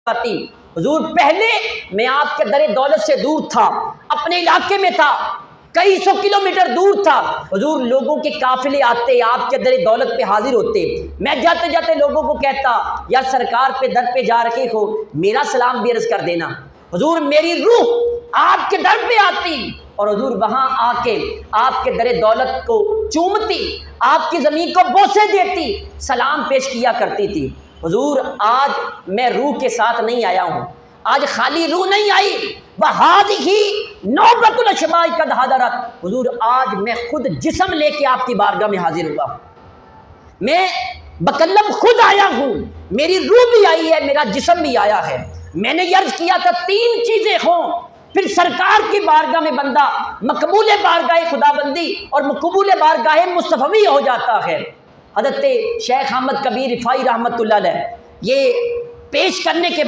آتی۔ حضور پہلے میں آپ کے در دولت سے دور تھا، اپنے علاقے میں تھا، کئی سو کلومیٹر دور تھا۔ حضور لوگوں کے قافلے آتے، آپ کے در دولت پہ حاضر ہوتے، میں جاتے جاتے لوگوں کو کہتا یا سرکار پہ در پہ جا رکھے ہو میرا سلام بھی عرض کر دینا۔ حضور میری روح آپ کے در پہ آتی اور حضور وہاں آ کے آپ کے در دولت کو چومتی، آپ کی زمین کو بوسے دیتی، سلام پیش کیا کرتی تھی۔ حضور آج میں روح کے ساتھ نہیں آیا ہوں، آج خالی روح نہیں آئی، وَهَٰذِهِ نَوْبَةُ الْأَشْبَاحِ قَدْ حَضَرَتْ۔ حضور آج میں خود جسم لے کے آپ کی بارگاہ میں حاضر ہوا ہوں، میں بکلم خود آیا ہوں، میری روح بھی آئی ہے، میرا جسم بھی آیا ہے۔ میں نے یہ عرض کیا تھا 3 چیزیں ہوں پھر سرکار کی بارگاہ میں بندہ مقبول بارگاہ خدا بندی اور مقبول بارگاہ مصطفی ہو جاتا ہے۔ حضرت شیخ احمد کبیر رفاعی رحمۃ اللہ علیہ یہ پیش کرنے کے بعد